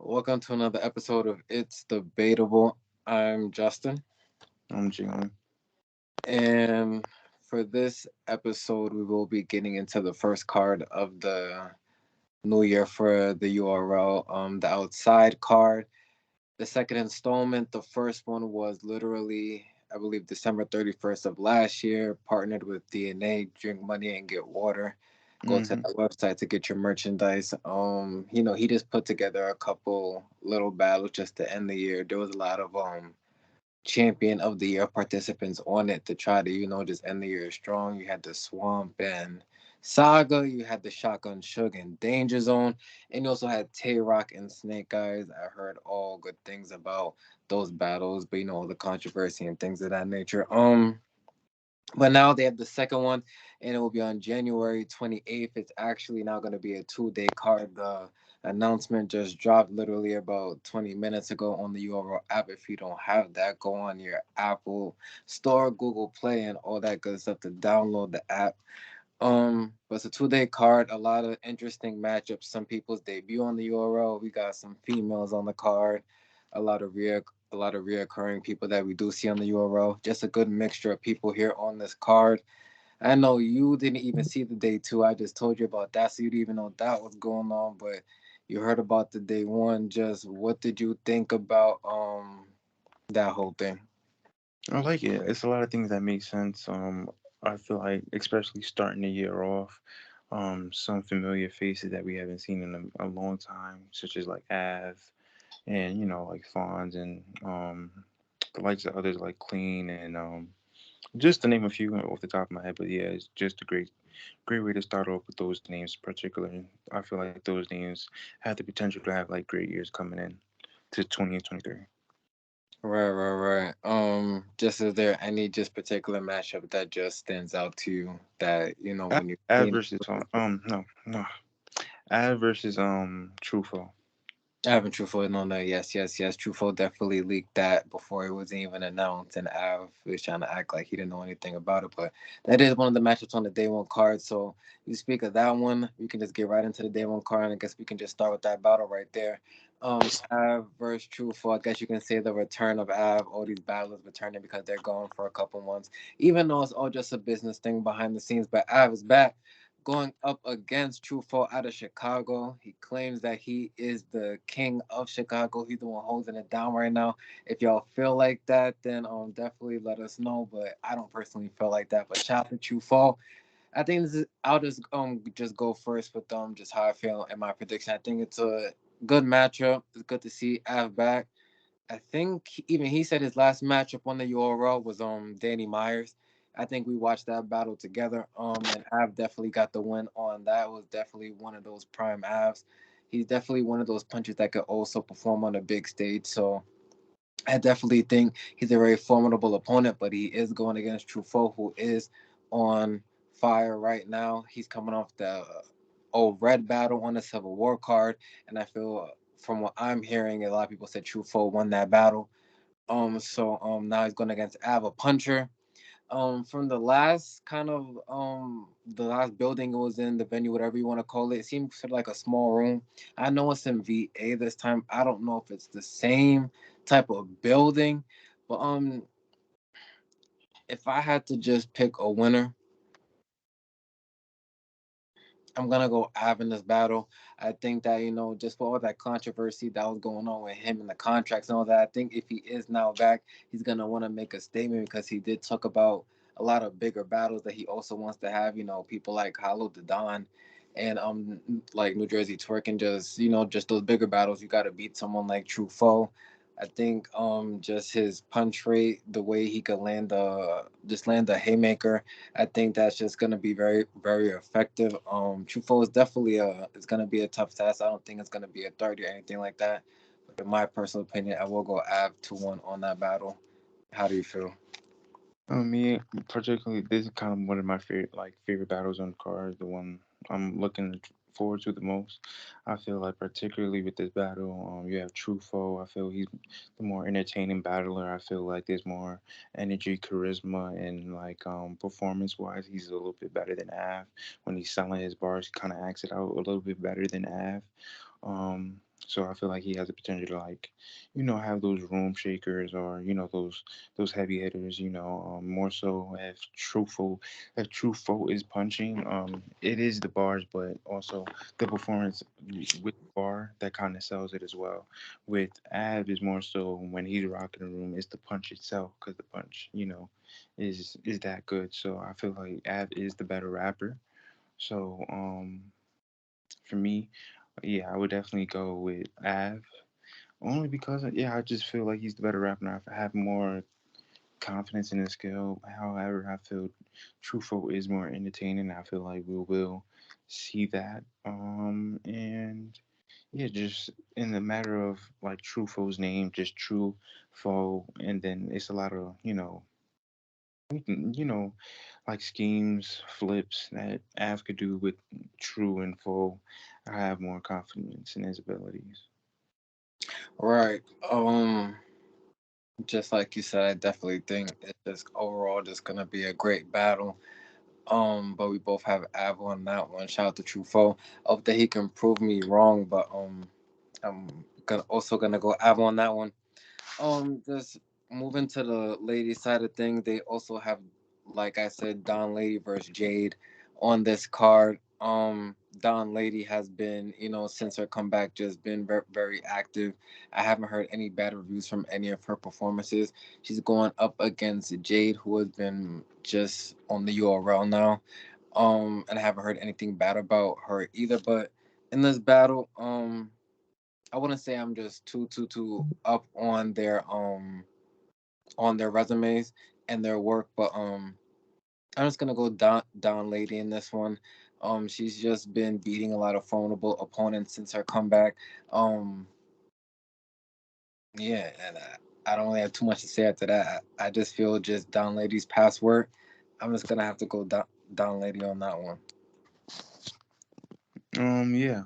Welcome to another episode of It's Debatable. I'm Justin, I'm Jalen. and for this episode, we will be getting into the first card of the new year for the URL, the outside card. The second installment, the first one was literally, I believe, December 31st of last year, partnered with DNA, Drink Money and Get Water. Go to hmm that website to get your merchandise. He just put together a couple little battles just to end the year. There was a lot of champion of the year participants on it to try to, just end the year strong. You had the Swamp and Saga, you had the Shotgun Suge and Danger Zone, and you also had Tay Roc and Snake Eyes. I heard all good things about those battles, but the controversy and things of that nature. But now they have the second one, and it will be on January 28th. It's actually now going to be a 2-day card. The announcement just dropped literally about 20 minutes ago on the URL app. If you don't have that, go on your Apple Store, Google Play, and all that good stuff to download the app. But it's a 2-day card, a lot of interesting matchups. Some people's debut on the URL. We got some females on the card, a lot of reoccurring people that we do see on the URL. Just a good mixture of people here on this card. I know you didn't even see the day two. I just told you about that, so you didn't even know that was going on. But you heard about the day one. Just what did you think about that whole thing? I like it. It's a lot of things that make sense. I feel like, especially starting the year off, some familiar faces that we haven't seen in a long time, such as like Av and like Fonz and the likes of others like Qleen and just to name a few off the top of my head. But yeah, it's just a great way to start off with those names. Particularly, I feel like those names have the potential to have like great years coming in to 2023. Right. Just is there any just particular matchup that just stands out to you that when you Av clean versus no. Av versus Tru Foe. Avin Truffo on there, yes. Truffo definitely leaked that before it was even announced, and Av was trying to act like he didn't know anything about it. But that is one of the matchups on the day one card. So you speak of that one, we can just get right into the day one card, and I guess we can just start with that battle right there. Av versus Truffo. I guess you can say the return of Av. All these battles returning because they're gone for a couple months, even though it's all just a business thing behind the scenes. But Av is back going up against Tru Foe out of Chicago. He claims that he is the king of Chicago. He's the one holding it down right now. If y'all feel like that, then definitely let us know. But I don't personally feel like that. But shout out to Tru Foe. I think this is, I'll just go first with just how I feel in my prediction. I think it's a good matchup. It's good to see Av back. I think even he said his last matchup on the URL was Danny Myers. I think we watched that battle together. And Av definitely got the win on that. It was definitely one of those prime Avs. He's definitely one of those punches that could also perform on a big stage. So I definitely think he's a very formidable opponent, but he is going against Tru Foe, who is on fire right now. He's coming off the old red battle on the Civil War card, and I feel from what I'm hearing, a lot of people said Tru Foe won that battle. So now he's going against Ava Puncher. From the last the last building it was in, the venue, whatever you want to call it seemed sort of like a small room. I know it's in VA this time. I don't know if it's the same type of building, but if I had to just pick a winner, I'm gonna go Av in this battle. I think that just for all that controversy that was going on with him and the contracts and all that, I think if he is now back, he's gonna want to make a statement because he did talk about a lot of bigger battles that he also wants to have. People like Hollow the Don and like New Jersey Twork, and just those bigger battles. You got to beat someone like Tru Foe. I think just his punch rate, the way he could land the haymaker, I think that's just gonna be very, very effective. Truffaut is definitely it's gonna be a tough task. I don't think it's gonna be a 30 or anything like that. But in my personal opinion, I will go Av 2-1 on that battle. How do you feel? Me particularly, this is kind of one of my favorite battles on the card. The one I'm looking forward to the most. I feel like particularly with this battle, you have Tru Foe. I feel he's the more entertaining battler. I feel like there's more energy, charisma, and like performance wise, he's a little bit better than Av. When he's selling his bars, he kind of acts it out a little bit better than Av. Um, So I feel like he has the potential to like, have those room shakers, or those heavy hitters. More so if True Foe is punching, it is the bars, but also the performance with the bar that kind of sells it as well. With Av is more so when he's rocking the room, it's the punch itself, because the punch, is that good. So I feel like Av is the better rapper. So for me, yeah, I would definitely go with Av. Only because, yeah, I just feel like he's the better rapper, and I have more confidence in his skill. However, I feel Truthful is more entertaining. I feel like we will see that. And yeah, just in the matter of like Truthful's name, just True Foe, and then it's a lot of you know like schemes, flips that Av could do with True and Foe. I have more confidence in his abilities. Right. Just like you said, I definitely think it's just overall just gonna be a great battle. But we both have Av on that one. Shout out to True Foe. Hope that he can prove me wrong, but I'm gonna go Av on that one. Just moving to the lady side of things, they also have, like I said, Don Lady versus Jade on this card. Don Lady has been, since her comeback, just been very, very active. I haven't heard any bad reviews from any of her performances. She's going up against Jade, who has been just on the URL now. And I haven't heard anything bad about her either. But in this battle, I wouldn't say I'm just too up on their resumes and their work, but I'm just gonna go down lady in this one. She's just been beating a lot of formidable opponents since her comeback. Um, yeah, and I don't really have too much to say after that. I just feel just down lady's past work. I'm just gonna have to go down lady on that one. Yeah.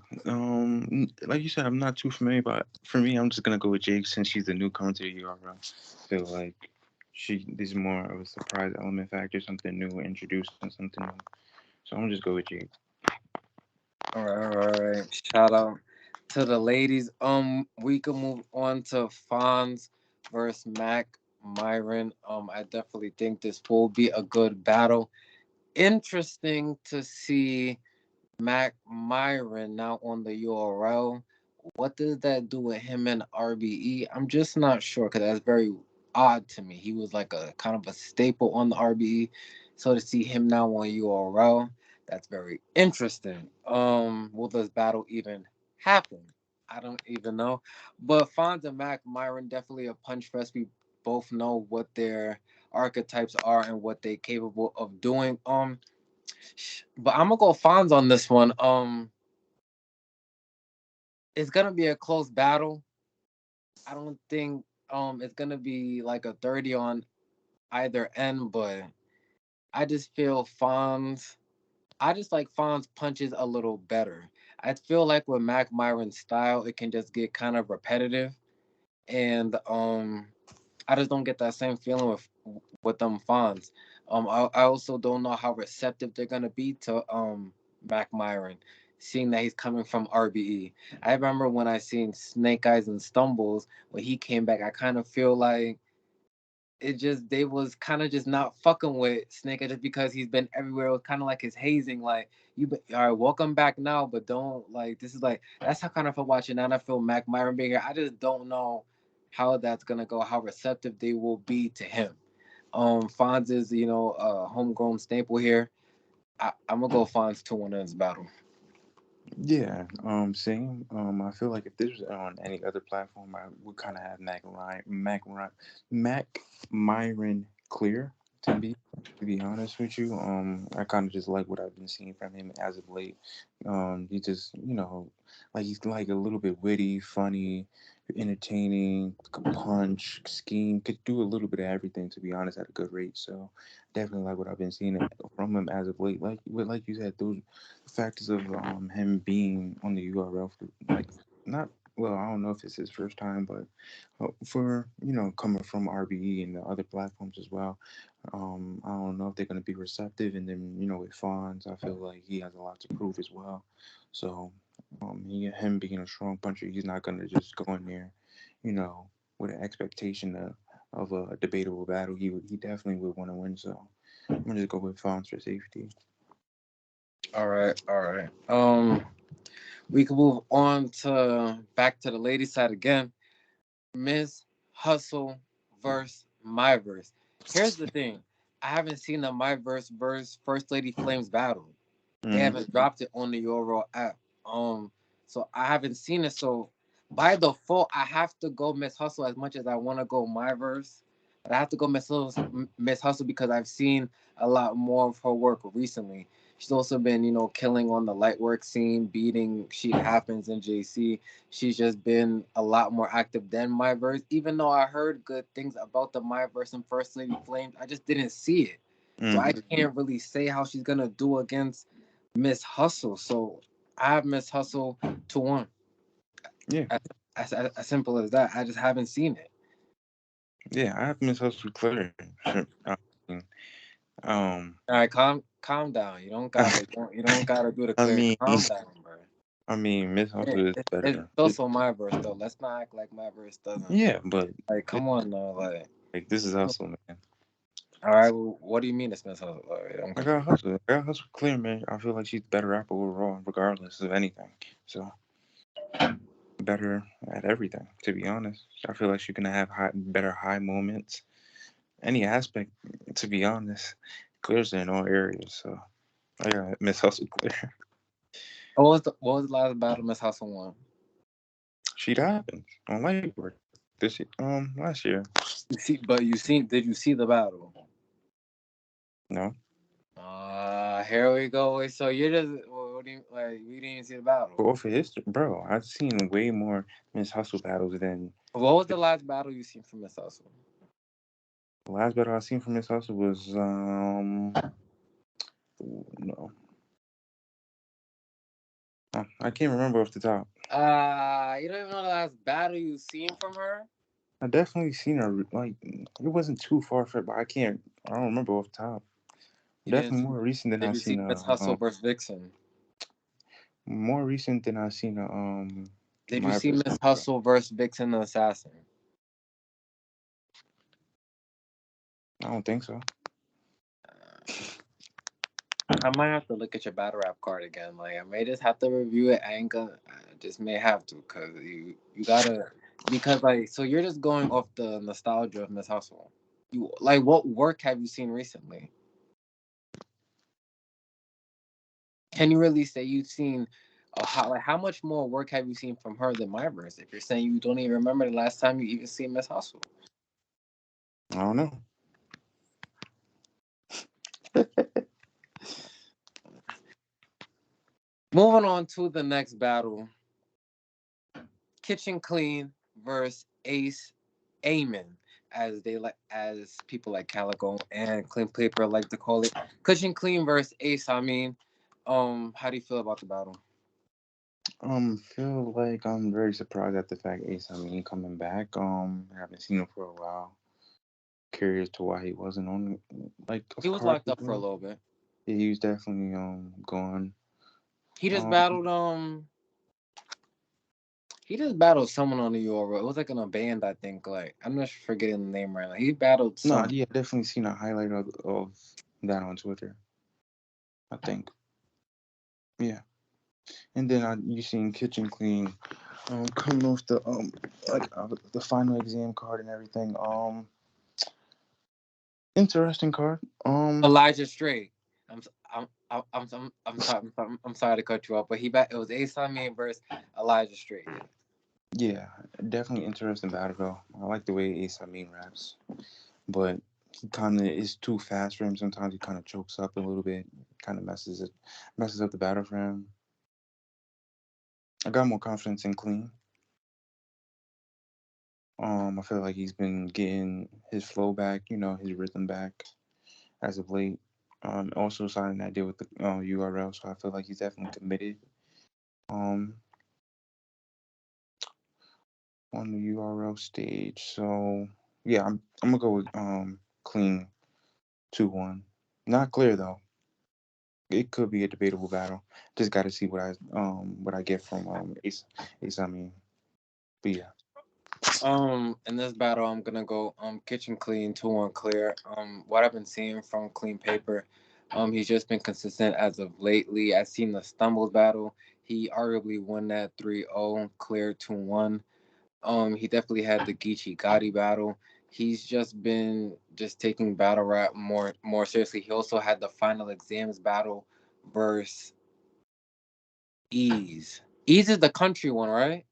Like you said, I'm not too familiar, but for me, I'm just gonna go with Jake since she's the newcomer to the URL. Feel like there's more of a surprise element factor, something new, introducing something new. So I'm gonna just go with Jake. All right. Shout out to the ladies. We can move on to Fonz versus Mack Myron. I definitely think this will be a good battle. Interesting to see Mac Myron now on the URL. What does that do with him and RBE? I'm just not sure because that's very odd to me. He was like a kind of a staple on the RBE. So to see him now on URL, that's very interesting. Will this battle even happen? I don't even know. But Fonz and Mac Myron definitely a punch fest. We both know what their archetypes are and what they capable of doing. But I'm gonna go Fonz on this one. It's gonna be a close battle. I don't think it's gonna be like a 30 on either end, but I just feel Fonz. I just like Fonz punches a little better. I feel like with Mac Myron's style, it can just get kind of repetitive, and I just don't get that same feeling with them Fonz. I also don't know how receptive they're gonna be to Mac Myron, seeing that he's coming from RBE. I remember when I seen Snake Eyes and Stumbles when he came back. I kind of feel like it just they was kind of just not fucking with Snake Eyes just because he's been everywhere. It was kind of like his hazing, like all right, welcome back now, but don't like this is like that's how kind of for watching. And I feel Mac Myron being here. I just don't know how that's gonna go, how receptive they will be to him. Fonz is a homegrown staple here. I'm gonna go Fonz 2-1 in this battle. Yeah, same. I feel like if this was on any other platform, I would kind of have Mac Myron clear to be honest with you. I kind of just like what I've been seeing from him as of late. He just, like he's like a little bit witty, funny, entertaining, could punch, scheme, could do a little bit of everything. To be honest, at a good rate. So definitely like what I've been seeing from him as of late. Like you said, those factors of him being on the URL for like not well, I don't know if it's his first time, but for coming from RBE and the other platforms as well. I don't know if they're going to be receptive, and then with Fonz, I feel like he has a lot to prove as well. So Him being a strong puncher, he's not gonna just go in there, you know, with an expectation of a debatable battle. He definitely would want to win. So I'm gonna just go with Fonz for safety. All right, all right. We can move on to back to the lady side again. Ms. Hustle versus MyVerse. Here's the thing. I haven't seen the MyVerse versus First Lady Flames battle. They Mm-hmm. haven't dropped it on the Euro app. So I haven't seen it. So by default, I have to go Miss Hustle as much as I want to go MyVerse. But I have to go Miss Hustle because I've seen a lot more of her work recently. She's also been, killing on the light work scene, beating Sheet Happens in JC. She's just been a lot more active than MyVerse. Even though I heard good things about the MyVerse and First Lady Flames, I just didn't see it. So I Mm-hmm. can't really say how she's gonna do against Miss Hustle. So I have Miss Hustle 2-1. Yeah, As simple as that. I just haven't seen it. yeah. I have Miss Hustle clear. I mean, um, All right, calm down. You don't gotta do the I clear. mean, Calm down, bro. Miss Hustle is It's better. also my verse though. Let's not act like my verse doesn't. Yeah, but Like, this, come on now. like this is Hustle, man. All right. Well, what do you mean it's Miss Hustle? All right, I'm I confused. got Hustle. I got Hustle clear, man. I feel like she's the better rapper overall, regardless of anything. So better at everything. To be honest, I feel like she's gonna have better high moments. Any aspect, to be honest, clears her in all areas. So I got Miss Hustle clear. What was the last battle Miss Hustle won? She happened on Lightwork last year. Did you see the battle? No, Here we go. So you're just what do you like? We didn't even see the battle. but for history, bro, I've seen way more Miss Hustle battles than What was the last battle you seen from Miss Hustle? the last battle I seen from Miss Hustle was no, I can't remember off the top. You don't even know the last battle you seen from her. I definitely seen her like it wasn't too far from, but I don't remember off the top. You didn't Definitely see. more recent than I Did you seen see Miss Hustle versus Vixen? more recent than I seen Did you my see verse. Miss Hustle versus Vixen the Assassin? I don't think so. I might have to look at your battle rap card again. Like I may just have to review it. I just may have to because you gotta because like so you're just going off the nostalgia of Miss Hustle. You like what work have you seen recently? Can you really say you've seen how much more work have you seen from her than MyVerse? If you're saying you don't even remember the last time you even seen Miss Hustle. I don't know. Moving on to the next battle, Kitchen Clean versus Ace Amin, as people like Calico and Clean Paper like to call it. Kitchen Clean versus Ace. I mean, how do you feel about the battle? Feel like I'm very surprised at the fact Ace Amin coming back. I haven't seen him for a while. Curious to why he wasn't on like a He was card locked as up for a well. little bit. Yeah, he was definitely gone. He just Um, battled he just battled someone on the Euro. It was like in a band, I think. Like I'm not forgetting the name right now. He battled no, some. yeah, definitely seen a highlight of that on Twitter. I think, yeah. And then you seen Kitchen Clean, coming off the final exam card and everything. Interesting card. Elijah Strait. I'm sorry to cut you off, but it was Ace Amin versus Elijah Strait. Yeah. Yeah, definitely interesting battle though. I like the way Ace Amin raps, but he kind of is too fast for him. Sometimes he kind of chokes up a little bit, kind of messes up the battle for him. I got more confidence in Clean. I feel like he's been getting his flow back, his rhythm back as of late. Also signing that deal with the URL, so I feel like he's definitely committed. Um, on the URL stage. So yeah, I'm gonna go with Clean 2-1. Not clear though. it could be a debatable battle. Just got to see what I get from Ace. I mean, but yeah. In this battle, I'm gonna go kitchen clean, 2-1 clear. What I've been seeing from Clean Paper, he's just been consistent as of lately. I've seen the stumbles battle. He arguably won that 3-0, clear 2-1. He definitely had the Geechee Gotti battle. He's just been just taking battle rap more seriously. He also had the final exams battle versus Eyez. Eyez is the country one, right?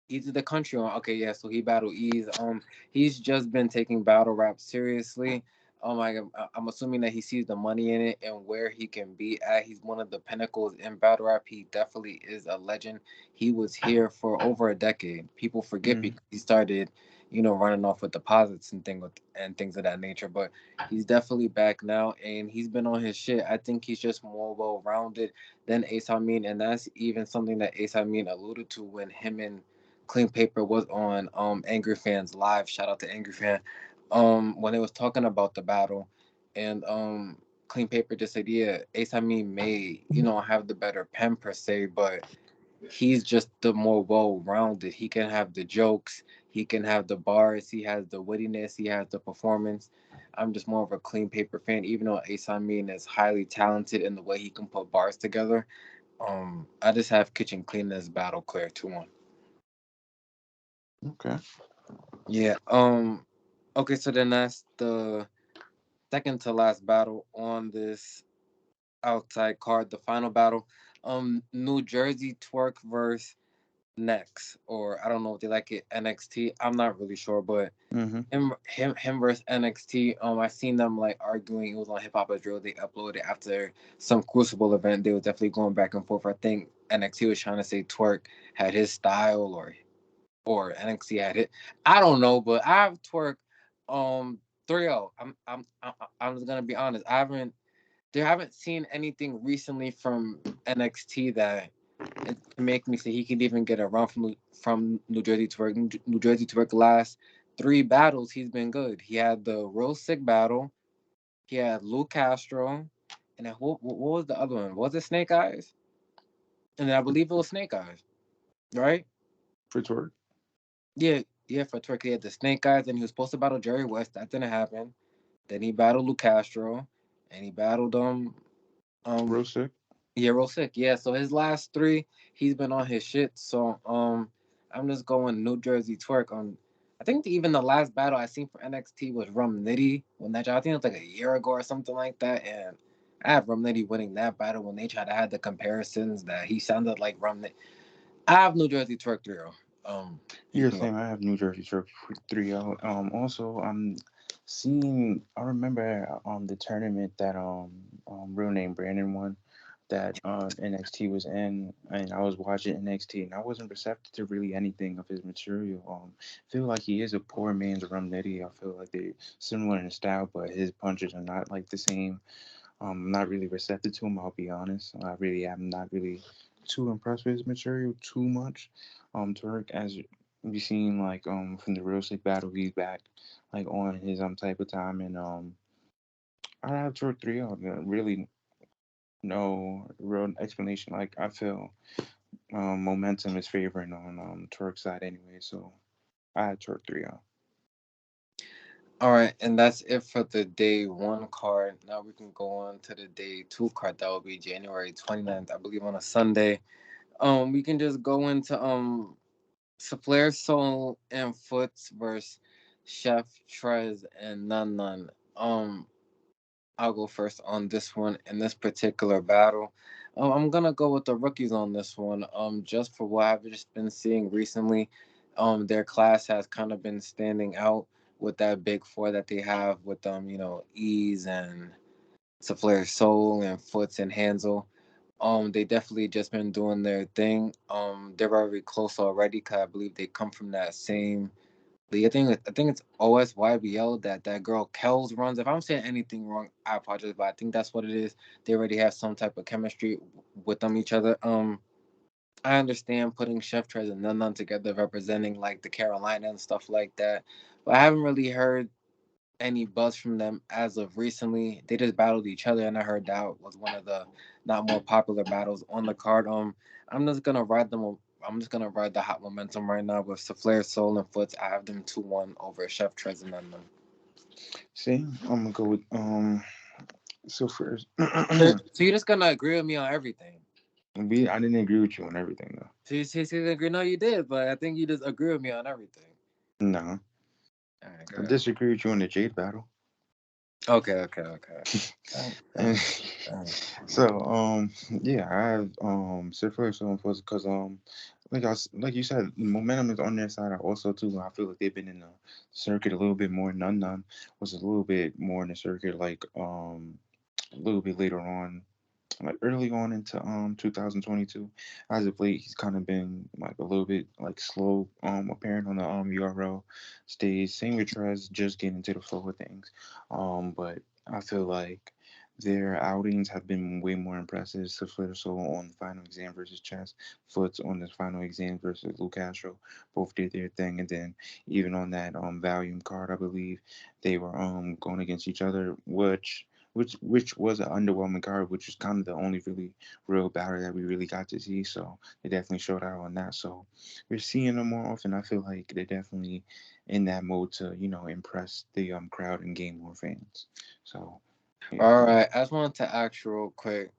He's the country one. Okay, yeah. So he battled Eyez. He's just been taking battle rap seriously. I'm assuming that he sees the money in it and where he can be at. He's one of the pinnacles in battle rap. He definitely is a legend. He was here for over a decade. People forget Mm, because he started, running off with deposits and things of that nature. But he's definitely back now, and he's been on his shit. I think he's just more well rounded than Ace Amin, and that's even something that Ace Amin alluded to when him and Clean Paper was on Angry Fans Live. Shout out to Angry Fan. When they was talking about the battle, and Clean Paper just said, yeah, Ace Amin may have the better pen per se, but he's just the more well rounded. He can have the jokes, he can have the bars, he has the wittiness, he has the performance. I'm just more of a Clean Paper fan, even though Ace Amin is highly talented in the way he can put bars together. I just have Kitchen Clean as battle clear 2-1. okay. Yeah. Okay, so then that's the second to last battle on this outside card, the final battle. New Jersey Twork versus Next, or I don't know if they like it NXT. I'm not really sure, but Mm-hmm. him versus NXT. I seen them like arguing. It was on Hip Hop as Drill. They uploaded after some Crucible event. They were definitely going back and forth. I think NXT was trying to say Twerk had his style, or NXT had it. I don't know, but I've twerked 3-0. I'm just gonna be honest. Haven't seen anything recently from NXT that it can make me say he could even get a run from New Jersey Twerk. New Jersey Twerk last 3 battles he's been good. He had the real sick battle. He had Lou Castro, and then what was the other one? Was it Snake Eyes? And then I believe it was Snake Eyes, right? For Twerk. Yeah, yeah, for Twerk, he had the Snake Eyes, and he was supposed to battle Jerry West. That didn't happen. Then he battled Lou Castro, and he battled um Real sick. yeah, real sick. Yeah, so his last 3, he's been on his shit. So I'm just going New Jersey Twerk. I think even the last battle I seen for NXT was Rum Nitty when that I think it was like a year ago or something like that, and I have Rum Nitty winning that battle when they tried to have the comparisons that he sounded like Rum Nitty. I have New Jersey Twerk 3-0. You Yeah, can go. same. I have New Jersey Twerk for 3-0. Also, I'm seeing. I remember the tournament that real name Brandon won, that NXT was in, and I was watching NXT, and I wasn't receptive to really anything of his material. I feel like he is a poor man's Rum Nitty. I feel like they're similar in style, but his punches are not like the same. I'm not really receptive to him. I'll be honest. I really am not really too impressed with his material too much. Turk, as you seen, like from the real sick battle, he's back like on his type of time, and I have Turk 3-0. Really no real explanation. Like I feel momentum is favoring on Turk's side anyway, so I had Turk 3-0. All right, and that's it for the day 1 card. Now we can go on to the day 2 card. That will be January 29th, I believe, on a Sunday. We can just go into SaFlare Soul and Footz versus Chef Trez and Nunn. I'll go first on this one in this particular battle. I'm gonna go with the rookies on this one. Just for what I've just been seeing recently, their class has kind of been standing out with that big 4 that they have with Eyez and SaFlare Soul and Foots and Hansel. They definitely just been doing their thing. They're very close already because I believe they come from that same league. I think it's OSYBL that girl Kells runs. If I'm saying anything wrong, I apologize, but I think that's what it is. They already have some type of chemistry with them each other. I understand putting Chef Trez and Nunn together, representing like the Carolina and stuff like that, but I haven't really heard any buzz from them as of recently. They just battled each other, and I heard that was one of the not more popular battles on the card. I'm just gonna ride them. I'm just gonna ride the hot momentum right now with SaFlare, Soul, and Footz. I have them 2-1 over Chef Trez and Nunn. See, I'm gonna go with so first. So you're just gonna agree with me on everything? I didn't agree with you on everything though. So you agree? No, you did, but I think you just agree with me on everything. No, All right, I good. disagree with you on the Jade battle. Okay. Dang, And dang, dang. so yeah, I have so first because like you said, momentum is on their side. I also too I feel like they've been in the circuit a little bit more. Nunn was a little bit more in the circuit, like a little bit later on, like early on into 2022. As of late, he's kind of been like a little bit like slow appearing on the URL stage. Same with Trez, just getting into the flow of things. But I feel like their outings have been way more impressive. SaFlare Solo on the final exam versus Chess, Footz on the final exam versus Luke Castro, both did their thing, and then even on that volume card, I believe they were going against each other, which was an underwhelming card, which is kind of the only really real battle that we really got to see. So they definitely showed out on that. So we're seeing them more often. I feel like they're definitely in that mode to impress the crowd and gain more fans. So yeah. All right, I just wanted to ask you real quick,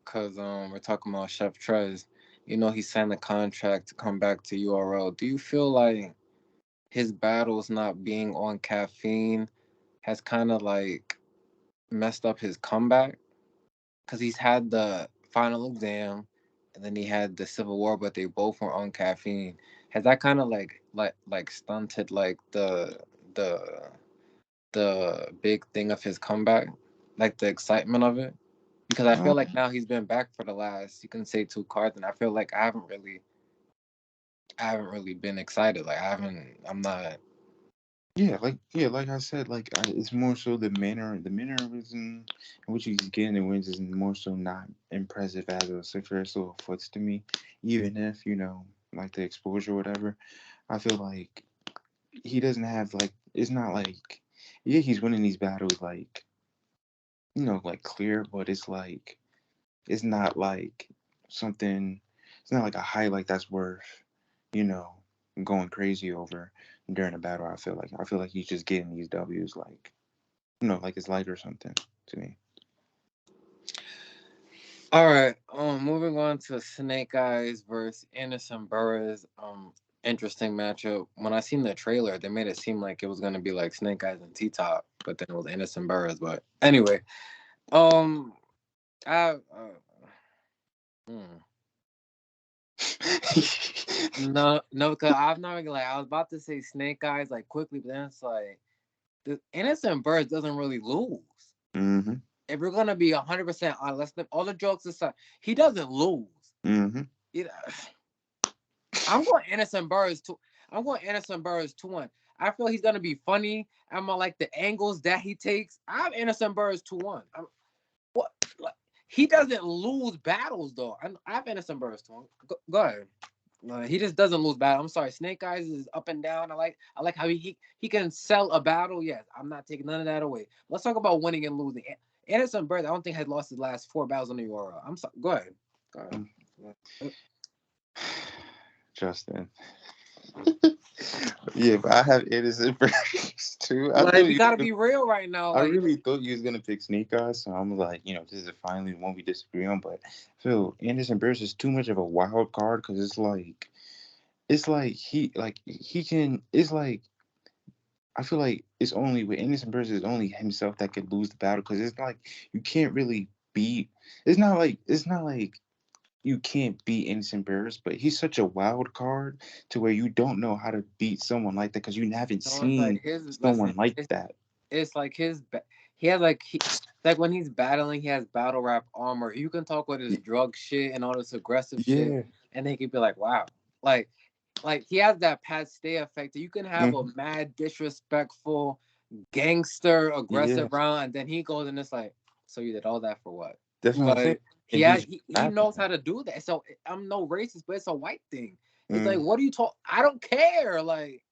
cause we're talking about Chef Trez. You know he signed a contract to come back to URL. Do you feel like his battles not being on caffeine has kind of like messed up his comeback? Cause he's had the final exam, and then he had the Civil War, but they both were on caffeine. Has that kind of like stunted like the the big thing of his comeback, like the excitement of it? Because I feel Um, like now he's been back for the last, you can say, 2 cards, and I feel like I haven't really been excited. Like I haven't, I'm not. like I said, it's more so the mannerism in which he's getting the wins is more so not impressive as a successful Foots to me. Even if like the exposure or whatever, I feel like he doesn't have like it's not like yeah he's winning these battles like like clear, but it's not like something. It's not like a highlight that's worth you know going crazy over during a battle. I feel like he's just getting these W's like like it's light or something to me. All right. Moving on to Snake Eyes versus Innocent Burrus. Interesting matchup. When I seen the trailer, they made it seem like it was gonna be like Snake Eyes and T Top, but then it was Innocent Burrus. But anyway, um, I hmm. No, cause I'm not gonna like. I was about to say Snake Eyes like quickly, but then it's like the Innocent Birds doesn't really lose. Mm-hmm. If we're gonna be 100% honest, all the jokes aside, he doesn't lose. Mm-hmm. You know, I'm going Innocent Birds too. I'm going Innocent Birds 2-1. I feel he's gonna be funny. I'm gonna like the angles that he takes. I have Innocent Birds 2-1. What? Like, he doesn't lose battles though. I have Innocent Birds 2-1. Go ahead. No, he just doesn't lose battle. I'm sorry. Snake Eyes is up and down. I like how he can sell a battle. Yes, I'm not taking none of that away. Let's talk about winning and losing. Anderson Bird, I don't think has lost his last 4 battles on the URL. I'm sorry. Go ahead. Go Mm. ahead. Justin. Yeah, but I have innocent first too. I Like thought we you gotta be real right now. I Like really thought you was gonna pick Snake Eyes, so I'm like, this is finally one we disagree on. But I feel Anderson Burris is too much of a wild card because it's like he can. It's like I feel like it's only with Anderson Burris is only himself that could lose the battle because it's like you can't really beat. It's not like you can't beat Innocent Burris, but he's such a wild card to where you don't know how to beat someone like that because you haven't no, it's like seen his listen. someone like that. It's like he has like when he's battling, he has battle rap armor. You can talk with his drug shit and all this aggressive shit, Yeah. and they can be like, wow, like he has that Pat Stay effect. You can have a Mhm. mad disrespectful gangster Yeah. aggressive round, and then he goes and it's like, so you did all that for what? That's what I'm saying. Like And he's he knows how rapping. to do that. So I'm no racist, but it's a white thing. It's like, Mm. what do you talk? I don't care. Like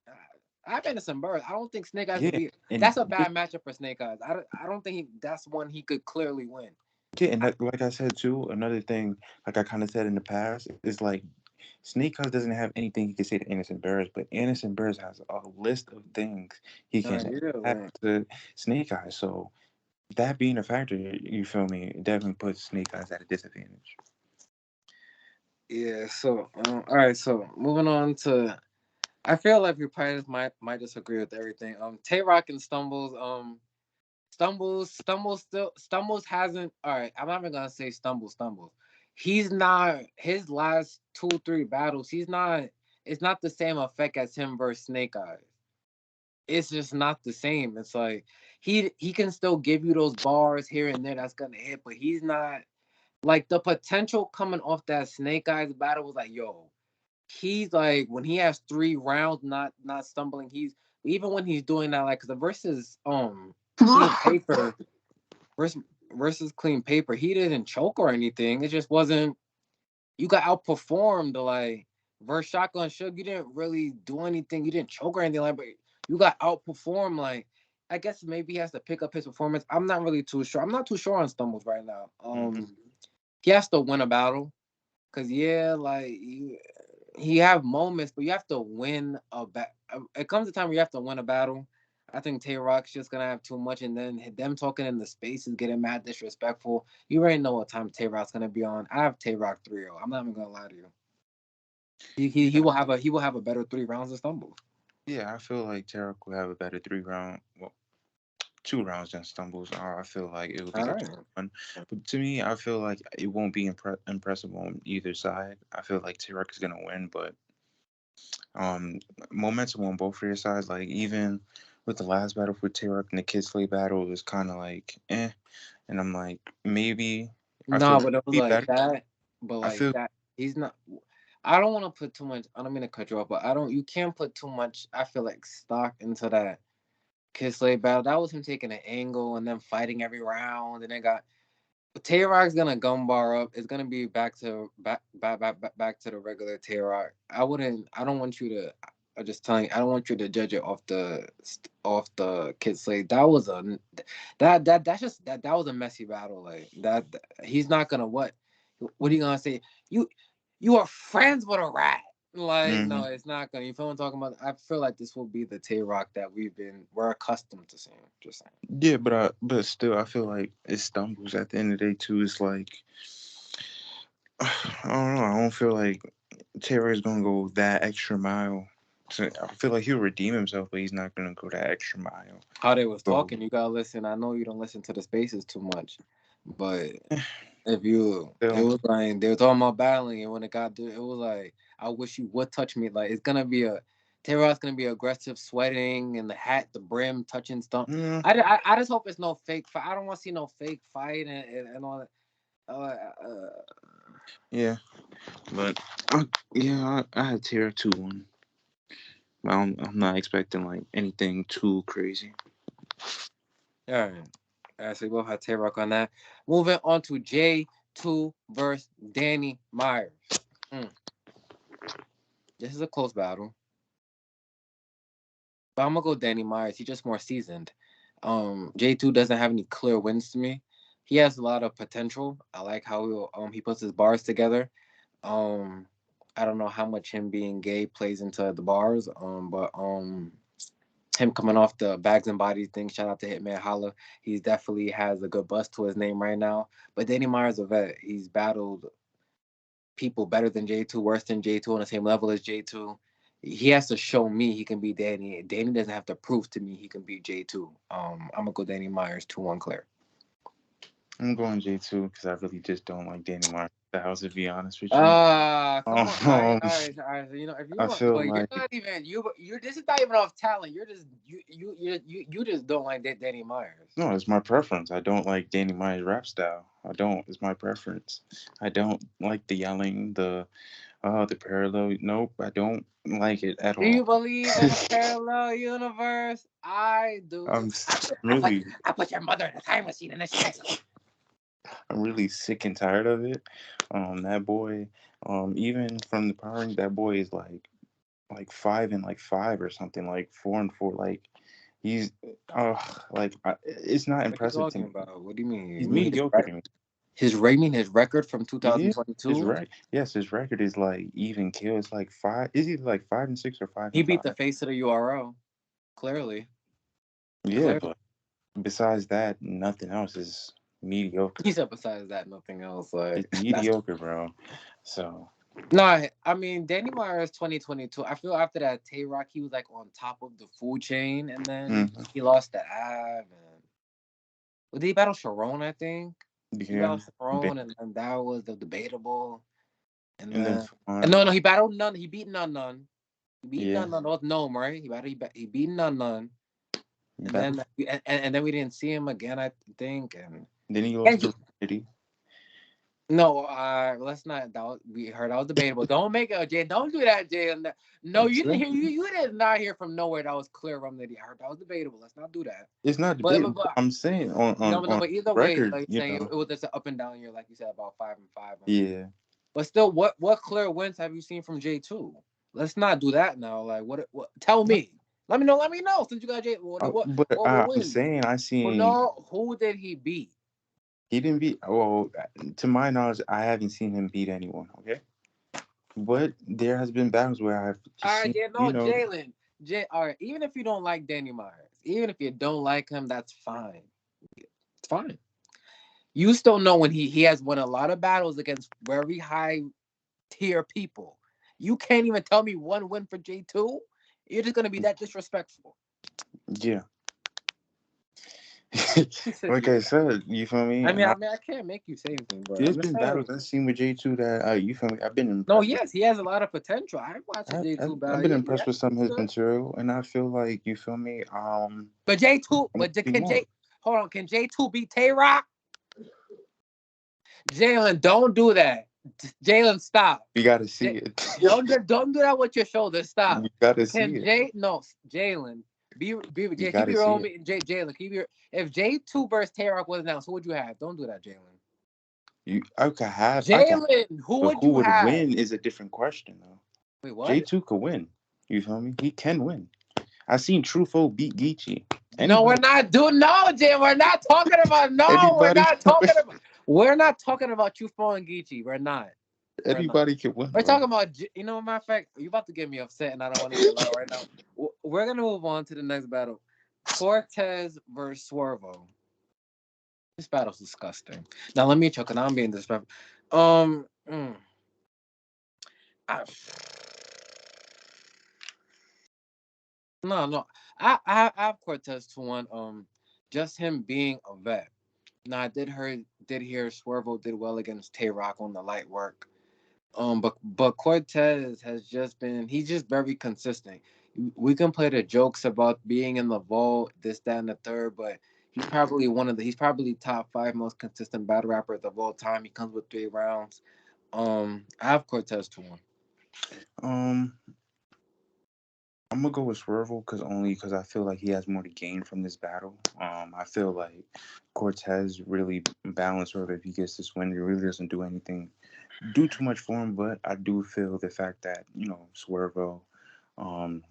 I have Anderson Burrus. I don't think Snake Eyes could Yeah, be. and That's a bad matchup for Snake Eyes. I don't think that's one he could clearly win. yeah, and that, like I said too, another thing, like I kind of said in the past, is like Snake Eyes doesn't have anything he can say to Anderson Burris, but Anderson Burris has a list of things he can add Yeah. to Snake Eyes. So that being a factor, you feel me, it definitely puts Snake Eyes at a disadvantage. Yeah. So, all right. So moving on to, I feel like we probably might disagree with everything. Tay Roc and Stumbles. Stumbles hasn't. All right. I'm not even gonna say Stumbles. He's not his last 2 3 battles. He's not. It's not the same effect as him versus Snake Eyes. It's just not the same. It's like he can still give you those bars here and there that's gonna hit, but he's not like the potential coming off that Snake Eyes battle was like, yo, he's like when he has 3 rounds, not stumbling. He's even when he's doing that, like because the versus clean paper versus clean paper, he didn't choke or anything. It just wasn't. You got outperformed. Like versus shotgun Suge, you didn't really do anything. You didn't choke or anything like, but you got outperformed. Like I guess maybe he has to pick up his performance. I'm not really too sure. I'm not too sure on Stumbles right now. Hmm. He has to win a battle. Cause yeah, like he have moments, but you have to win a battle. It comes a time where you have to win a battle. I think Tay Roc's just gonna have too much, and then them talking in the space is getting mad disrespectful. You already know what time Tay Roc's gonna be on. I have Tay Roc 3-0. I'm not even gonna lie to you. He Yeah, will have a better 3 rounds than Stumble. yeah, I feel like Tarek will have a better 3 round, well, 2 rounds than Stumbles. I feel like it will be All a right. 2-1. But to me, I feel like it won't be impressive on either side. I feel like Tarek is gonna win, but um, momentum on both of your sides. Like even with the last battle for Tarek and the Kid Slay battle, it was kind of like eh, and I'm like maybe I feel No, like but it it'll was be like better. that. But I like feel that, he's not. I don't want to put too much. I don't mean to cut you off, but I don't. You can't put too much. I feel like stock into that Kisley battle. That was him taking an angle and then fighting every round, and then got Tay Roc's gonna gun bar up. It's gonna be back to the regular Tay Roc. I wouldn't. I don't want you to. I'm just telling you. I don't want you to judge it off the Kid Slade. That was a that's just that was a messy battle. Like he's not gonna what? What are you gonna say? You you are friends with a rat. Like no, hmm it's not gonna. You feel what I'm talking about? I feel like this will be the Tay Roc that we're accustomed to seeing. Just saying. yeah, but still, I feel like it stumbles at the end of the day too. It's like I don't know. I don't feel like Taylor is gonna go that extra mile. So I feel like he'll redeem himself, but he's not gonna go that extra mile. How they was So talking. You gotta listen. I know you don't listen to the spaces too much, but if you, it still, was like they were talking about battling, and when it got to, it was like I wish you would touch me. Like it's gonna be a Tay gonna be aggressive, sweating, and the hat, the brim, touching stuff. mm, I just hope it's no fake fight. I don't want to see no fake fight and all that. yeah, but yeah, I had tier 2-1. I'm not expecting like anything too crazy. All right. All right, so we both have Tay Roc on that. Moving on to J2 versus Danny Myers. Mm, this is a close battle. But I'm gonna go Danny Myers. He's just more seasoned. J2 doesn't have any clear wins to me. He has a lot of potential. I like how he puts his bars together. Um, I don't know how much him being gay plays into the bars. But him coming off the bags and bodies thing. Shout out to Hitman Holla. He definitely has a good buzz to his name right now. But Danny Myers a vet. He's battled people better than J2, worse than J2, on the same level as J2. He has to show me he can be Danny. Danny doesn't have to prove to me he can be J2. I'm gonna go Danny Myers 2-1 clear. I'm going J2 because I really just don't like Danny Martin styles, to be honest with you. Come on. Um, All right. So, if you I want, feel but you're like not even you. This is not even off talent. You're just you just don't like Danny Myers. no, it's my preference. I don't like Danny Myers' rap style. I don't. It's my preference. I don't like the yelling, the parallel. Nope, I don't like it at Do all. you believe in a parallel universe? I do. Really, I put your mother in a time machine and then she makes. I'm really sick and tired of it. That boy, even from the powering, that boy is like like 5-5 or something, like 4-4. Like he's it's not What are you impressive to talking me. about? What do you mean? He's You mean mediocre to me. his rating, his record from Yeah, his 2022? right. Yes, his record is like even kill. It's like five. Is either like 5-6 or five He and beat the five. face of the URL. Clearly. Yeah, Clearly. but besides that, nothing else is He mediocre. said besides that, nothing else. It's Like that's mediocre, bro. So no, I mean Danny Myers 2022. I feel after that Tay Roc, he was like on top of the food chain, and then mhm, he lost the Av. And well, did he battle Sharon? I think he yeah, battled Sharon, and then that was the debatable. And and then then no, Fonz, he battled Nunn. He beat Nunn. He beat yeah, Nunn. That was Gnome, right? He beat Nunn. And battle. then and then we didn't see him again, I think. Then he And lost he, to City. no, let's not. We heard that was debatable. Don't make it, Jay. Don't do that, Jay. No, you didn't hear. You did not hear from nowhere. That was clear from the. I heard that was debatable. Let's not do that. It's not But debatable. I'm saying on no, on no. on But either way, record, like you're saying, it was just an up and down year, like you said, about 5-5. yeah. But still, what clear wins have you seen from J2? Let's not do that now. Like what? Tell me. Let me know. Let me know. Since you got J, But what were I'm wins? saying I Well, seen no, who did he beat? he didn't beat. Well, to my knowledge, I haven't seen him beat anyone. Okay, but there has been battles where I've All just right, seen, yeah, no, Jalen. All right, even if you don't like Danny Myers, even if you don't like him, that's fine. It's fine. You still know when he has won a lot of battles against very high tier people. You can't even tell me one win for J2. You're just gonna be that disrespectful. yeah. He said, Like "Yeah." I said, you feel me? And I can't make you say anything, but there's I'm been battles saying. I've seen with J2 that you feel me? I've been No, impressed with. yes, he has a lot of potential. I've watched a J2 I've battle. been Yeah, impressed yeah, with some of his good. material, and I feel like you feel me. But J2, I want but to see can more. J hold on? Can J2 beat Tay Roc? Jalen, don't do that. Jalen, stop. You got to see it. Don't do that with your shoulder. Stop. You got to see Can it. Jay no Jalen You got keep to your see own it. Jalen keep your if J2 versus Tay Roc was announced, who would you have? Don't do that, Jalen. I could have, Jalen, who but would who you would have? win is a different question though. Wait, what? J2 could win. You feel me? He can win. I seen Tru Foe beat Geechee. No, we're Anybody, not doing no, Jay. We're not talking about no. anybody, We're not talking about Chufo and Geechee. We're not. We're not. anybody can win, We're bro. talking about, matter of fact, you about to get me upset, and I don't want to get loud right now. We're gonna move on to the next battle: Cortez versus Swervoo. This battle's disgusting. Now let me check, and I'm being disrespectful. Um, mm, I, no, I have Cortez to one. Just him being a vet. Now I did hear Swervo did well against Tay Roc on the light work. But Cortez has just been he's just very consistent. We can play the jokes about being in the vault, this, that, and the third, but he's probably top five most consistent battle rappers of all time. He comes with 3 rounds. I have Cortez to one. Um, I'm gonna go with Swervo because I feel like he has more to gain from this battle. I feel like Cortez really balanced sort of if he gets this win, he really doesn't do too much for him. But I do feel the fact that Swervo, um,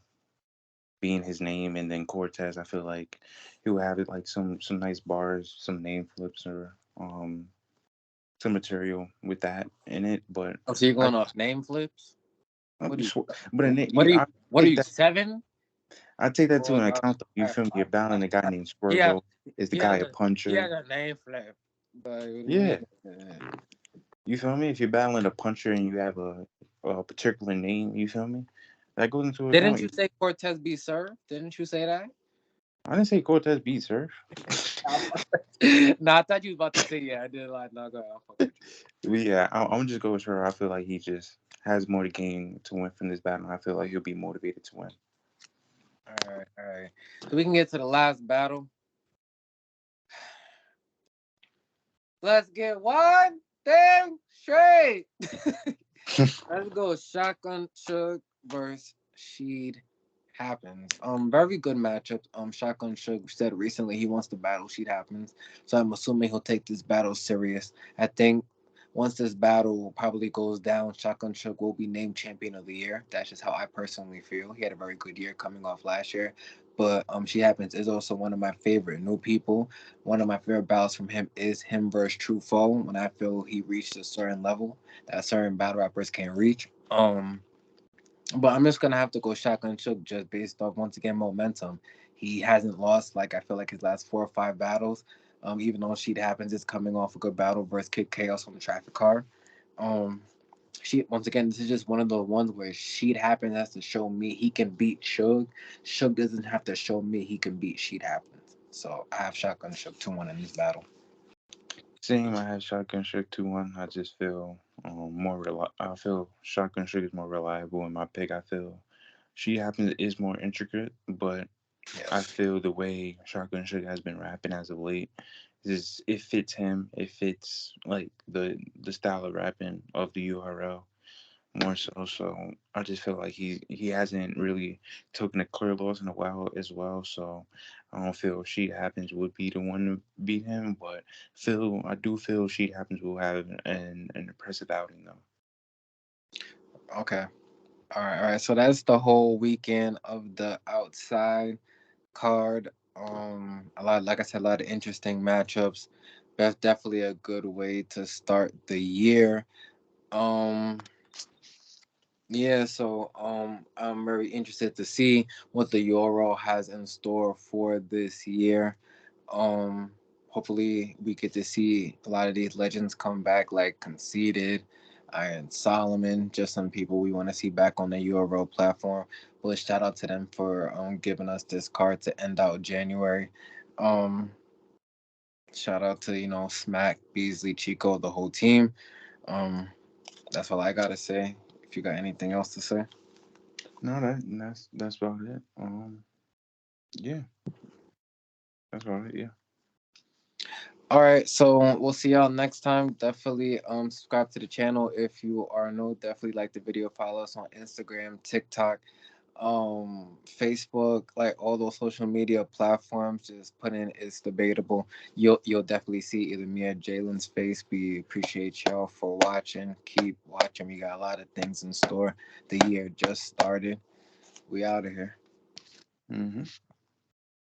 being his name, and then Cortez, I feel like he will have it like some nice bars, some name flips, or some material with that in it. But Oh, so you're I, going off name flips? I What are you? but What are take you that 7? I take that to Or an account. Though. You feel me? You're battling a guy named he has Swervo. Is the he guy has a a he puncher? has a name flip, but Yeah. You feel me? If you're battling a puncher and you have a particular name, you feel me? That goes into didn't account. you say Cortez be served? Didn't you say that? I didn't say Cortez beat Surf. No, I thought you was about to say yeah. I did like no go. I'll fuck with you. But yeah, I'm gonna just go with her. I feel like he just has more to gain to win from this battle. I feel like he'll be motivated to win. All right. So we can get to the last battle. Let's get one thing straight. Let's go. Shotgun Suge versus Sheed happens. Very good matchup. Shotgun Suge said recently he wants to battle Sheed happens, so I'm assuming he'll take this battle serious. I think Once this battle probably goes down, Shotgun Shook will be named champion of the year. That's just how I personally feel. He had a very good year coming off last year. But She Happens is also one of my favorite new people. One of my favorite battles from him is him versus Tru Foe. When I feel he reached a certain level that certain battle rappers can't reach. But I'm just gonna have to go Shotgun Shook just based off once again momentum. He hasn't lost like I feel like his last 4 or 5 battles. Even though Sheet Happens is coming off a good battle versus Kid Chaos on the traffic car. Um, she once again, this is just one of the ones where Sheet Happens has to show me he can beat Suge. Suge doesn't have to show me he can beat Sheet Happens. So I have Shotgun Shook 2-1 in this battle. Same, I had Shotgun Shook 2-1. I just feel I feel Shotgun Shook is more reliable in my pick. I feel She Happens is more intricate, but I Yes. feel the way Shotgun Shook has been rapping as of late is it fits him. It fits like the style of rapping of the URL more so. So I just feel like he hasn't really taken a clear loss in a while as well. So I don't feel Sheet Happens would be the one to beat him, but I do feel Sheet Happens will have an impressive outing though. Okay. All right. So that's the whole weekend of the outside card. A lot, like I said, a lot of interesting matchups. That's definitely a good way to start the year. Um, yeah. I'm very interested to see what the Euro has in store for this year. Hopefully we get to see a lot of these legends come back, like Conceited, Iron Solomon, just some people we want to see back on the Euro platform. But shout out to them for giving us this card to end out January. Um, Shout out to Smack, Beasley, Chico, the whole team. Um, that's all I gotta say. If you got anything else to say. No, that's about it. Yeah, that's about it. Yeah. All right, so we'll see y'all next time. Definitely subscribe to the channel if you are new. Definitely like the video. Follow us on Instagram, TikTok, Facebook, like all those social media platforms. Just put in "It's Debatable." You'll definitely see either me or Jalen's face. We appreciate y'all for watching. Keep watching. We got a lot of things in store. The year just started. We out of here. Mm-hmm.